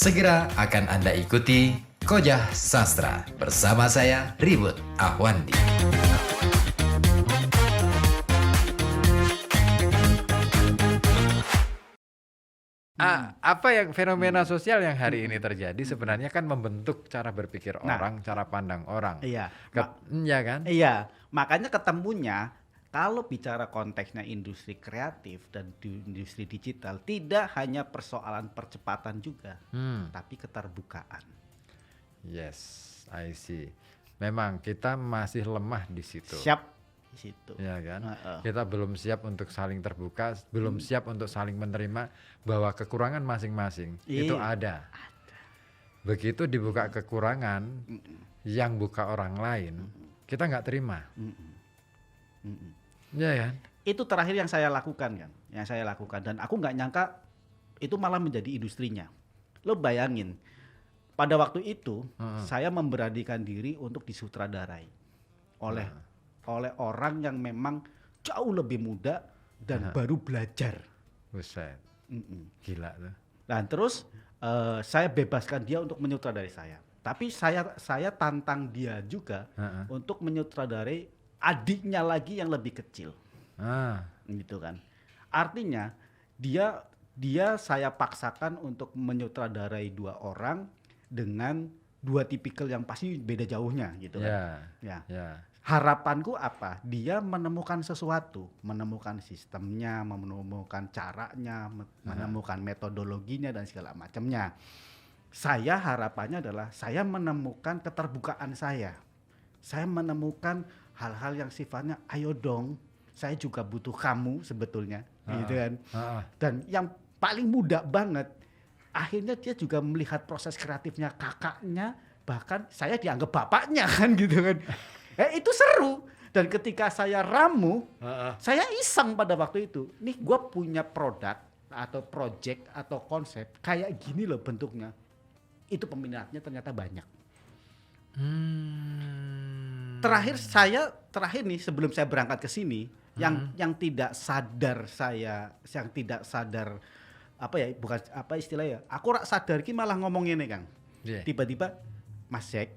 Segera akan Anda ikuti Kojah Sastra bersama saya Ribut Ahwandi. Apa yang fenomena sosial yang hari ini terjadi sebenarnya kan membentuk cara berpikir orang, cara pandang orang. Iya. Iya kan? Iya, makanya ketemunya kalau bicara konteksnya industri kreatif dan industri digital tidak hanya persoalan percepatan juga, tapi keterbukaan. Yes, I see. Memang kita masih lemah di situ. Siap di situ. Ya kan? Kita belum siap untuk saling terbuka, belum siap untuk saling menerima bahwa kekurangan masing-masing itu ada. Begitu dibuka kekurangan yang buka orang lain, kita nggak terima. Ya kan? Itu terakhir yang saya lakukan kan, dan aku nggak nyangka itu malah menjadi industrinya. Lo bayangin, pada waktu itu saya memberanikan diri untuk disutradarai oleh orang yang memang jauh lebih muda dan baru belajar. Buset, gila tuh. Dan terus saya bebaskan dia untuk menyutradarai saya. Tapi saya tantang dia juga untuk menyutradarai adiknya lagi yang lebih kecil. Gitu kan. Artinya dia saya paksakan untuk menyutradarai dua orang dengan dua tipikal yang pasti beda jauhnya gitu kan. Harapanku apa? Dia menemukan sesuatu, menemukan sistemnya, menemukan caranya, menemukan metodologinya dan segala macamnya. Saya harapannya adalah saya menemukan keterbukaan saya. Saya menemukan hal-hal yang sifatnya ayo dong, saya juga butuh kamu sebetulnya, gitu kan. Dan yang paling mudah banget, akhirnya dia juga melihat proses kreatifnya kakaknya, bahkan saya dianggap bapaknya kan gitu kan. Itu seru. Dan ketika saya ramu, saya iseng pada waktu itu. Nih gue punya produk atau project atau konsep kayak gini loh bentuknya. Itu peminatnya ternyata banyak. Terakhir nih sebelum saya berangkat ke sini, yang tidak sadar apa ya, bukan apa istilahnya, aku rak sadar ki malah ngomong ini Kang. Tiba-tiba Mas Jack,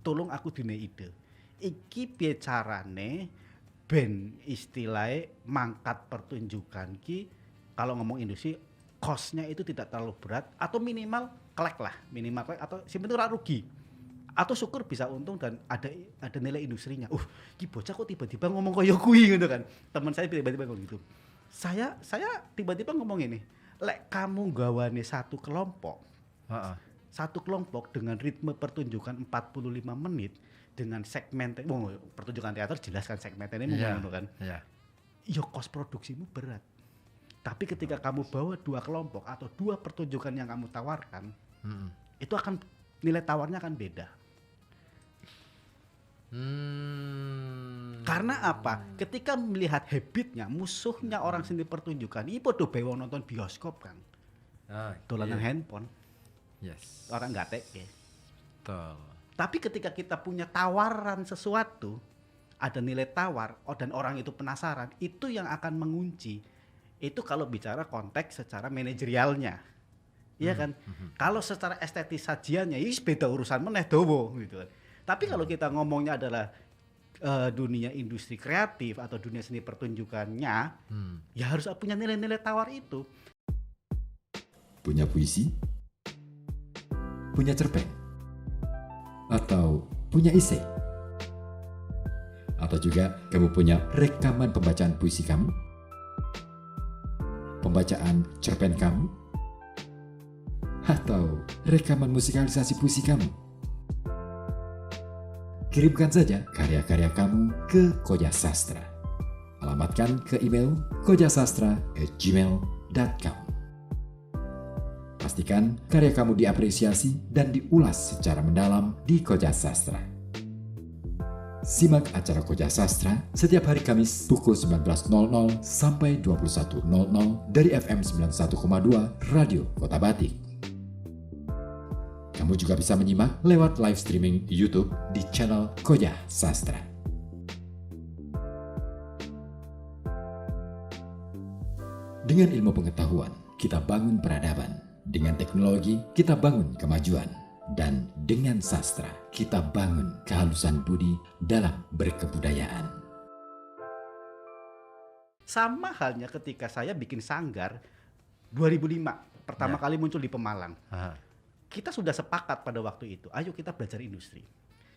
tolong aku dine ide. Iki piye carane ben istilahnya mangkat pertunjukan ki, kalau ngomong industri cost-nya itu tidak terlalu berat atau minimal klek atau sebenarnya rugi. Atau syukur bisa untung dan ada nilai industrinya. Ki bocah kok tiba-tiba ngomong koyo kuwi gitu kan. Teman saya tiba-tiba ngomong gitu. Saya tiba-tiba ngomong ini, lek kamu gawane satu kelompok dengan ritme pertunjukan 45 menit dengan segmen pertunjukan teater jelas kan segmennya ngono kan. Yo kos produksimu berat. Tapi ketika kamu bawa dua kelompok atau dua pertunjukan yang kamu tawarkan, itu akan nilai tawarnya akan beda. Karena apa? Ketika melihat habitnya, musuhnya orang seni pertunjukan, ini podo bae wong nonton bioskop kan. Dolanan handphone. Yes. Orang nggak teke. Betul. Tapi ketika kita punya tawaran sesuatu, ada nilai tawar, dan orang itu penasaran, itu yang akan mengunci. Itu kalau bicara konteks secara manajerialnya. Iya kan? Kalau secara estetis sajiannya, ini beda urusan meneh dowo gitu kan. Tapi kalau kita ngomongnya adalah dunia industri kreatif atau dunia seni pertunjukannya, ya harus punya nilai-nilai tawar itu. Punya puisi? Punya cerpen? Atau punya esai? Atau juga kamu punya rekaman pembacaan puisi kamu? Pembacaan cerpen kamu? Atau rekaman musikalisasi puisi kamu? Kirimkan saja karya-karya kamu ke Kojah Sastra. Alamatkan ke email kojahsastra@gmail.com. Pastikan karya kamu diapresiasi dan diulas secara mendalam di Kojah Sastra. Simak acara Kojah Sastra setiap hari Kamis pukul 19.00 sampai 21.00 dari FM 91,2 Radio Kota Batik. Kamu juga bisa menyimak lewat live streaming YouTube di channel Kojah Sastra. Dengan ilmu pengetahuan, kita bangun peradaban. Dengan teknologi, kita bangun kemajuan. Dan dengan sastra, kita bangun kehalusan budi dalam berkebudayaan. Sama halnya ketika saya bikin sanggar 2005, pertama kali muncul di Pemalang. Kita sudah sepakat pada waktu itu, ayo kita belajar industri.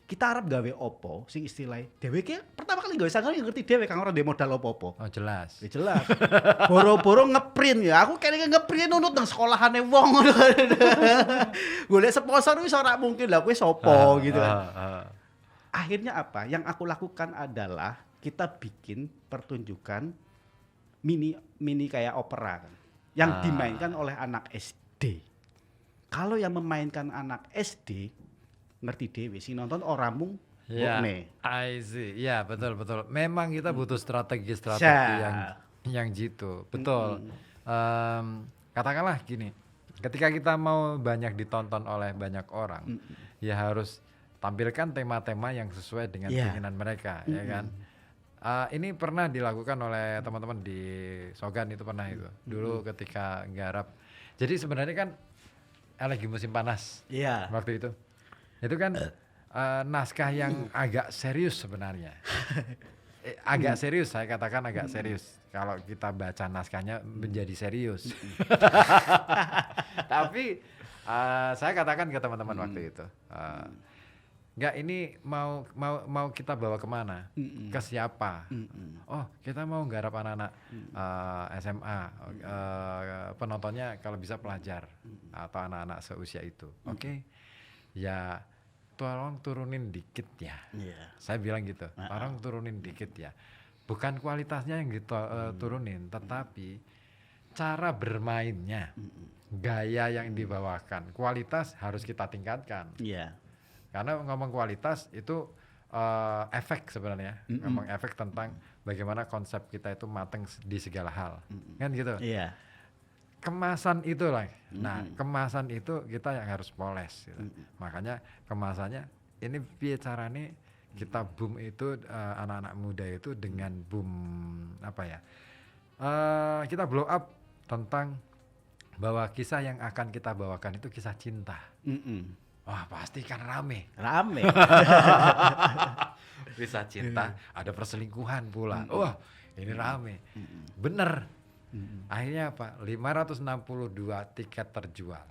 Kita arep gawe opo sing istilahnya dhewe ki pertama kali gawe sanggar yang ngerti dhewe kang ora ndek modal opo-opo. Oh jelas. Ya jelas. Boro-boro ngeprint ya. Aku kayaknya ngeprint nunut nang sekolahane wong. Golek sponsor wis ora mungkin lah kowe sapa gitu kan. Akhirnya apa? Yang aku lakukan adalah kita bikin pertunjukan mini kayak opera kan. Yang dimainkan oleh anak SD. Kalau yang memainkan anak SD ngerti dewe sing nonton orang mung Ya, I see. Ya, betul. Memang kita butuh strategi yang gitu. Betul. Katakanlah gini, ketika kita mau banyak ditonton oleh banyak orang, ya harus tampilkan tema-tema yang sesuai dengan keinginan mereka, ya kan? Ini pernah dilakukan oleh teman-teman di Sogan itu pernah itu. Dulu ketika nggarap. Jadi sebenarnya kan lagi musim panas waktu itu. Itu kan naskah yang agak serius sebenarnya. Agak serius, saya katakan agak serius. Kalau kita baca naskahnya menjadi serius. Tapi saya katakan ke teman-teman waktu itu, enggak, ini mau kita bawa kemana? Ke siapa? Oh, kita mau nggarap anak-anak SMA, penontonnya kalau bisa pelajar atau anak-anak seusia itu. Oke. Ya tolong turunin dikit ya. Saya bilang gitu, tolong turunin dikit ya. Bukan kualitasnya yang turunin, tetapi cara bermainnya, gaya yang dibawakan, kualitas harus kita tingkatkan. Karena ngomong kualitas itu efek sebenarnya, ngomong efek tentang bagaimana konsep kita itu matang di segala hal, kan gitu. Kemasan itulah. Nah, kemasan itu kita yang harus poles gitu. Makanya kemasannya ini piye carane kita boom itu anak-anak muda itu dengan boom apa ya? Kita blow up tentang bahwa kisah yang akan kita bawakan itu kisah cinta. Wah, pasti kan rame. Kisah cinta, ada perselingkuhan pula. Wah, ini rame. Bener. Akhirnya apa? 562 tiket terjual.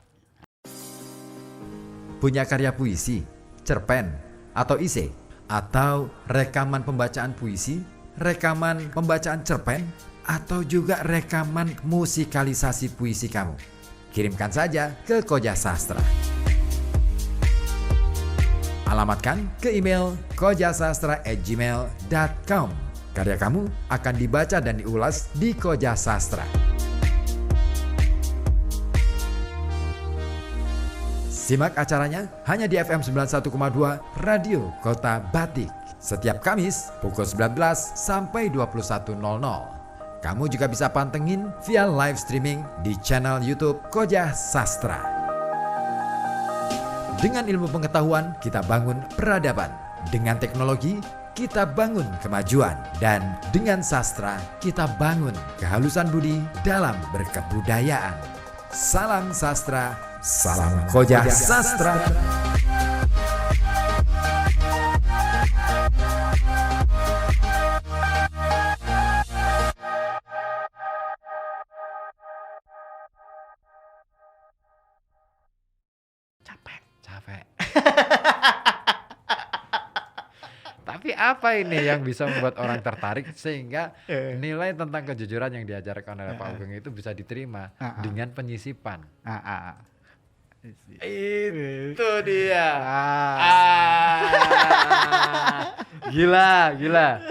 Punya karya puisi, cerpen, atau esai, atau rekaman pembacaan puisi, rekaman pembacaan cerpen, atau juga rekaman musikalisasi puisi kamu? Kirimkan saja ke Koja Sastra. Alamatkan ke email kojasastra@gmail.com. Karya kamu akan dibaca dan diulas di Koja Sastra. Simak acaranya hanya di FM 91,2 Radio Kota Batik. Setiap Kamis pukul 19 sampai 21.00. Kamu juga bisa pantengin via live streaming di channel YouTube Koja Sastra. Dengan ilmu pengetahuan kita bangun peradaban. Dengan teknologi kita bangun kemajuan, dan dengan sastra kita bangun kehalusan budi dalam berkebudayaan. Salam sastra, salam Koja Sastra. Capek. Tapi apa ini yang bisa membuat orang tertarik sehingga nilai tentang kejujuran yang diajarkan oleh Pak Ugeng itu bisa diterima dengan penyisipan? Itu dia. Gila.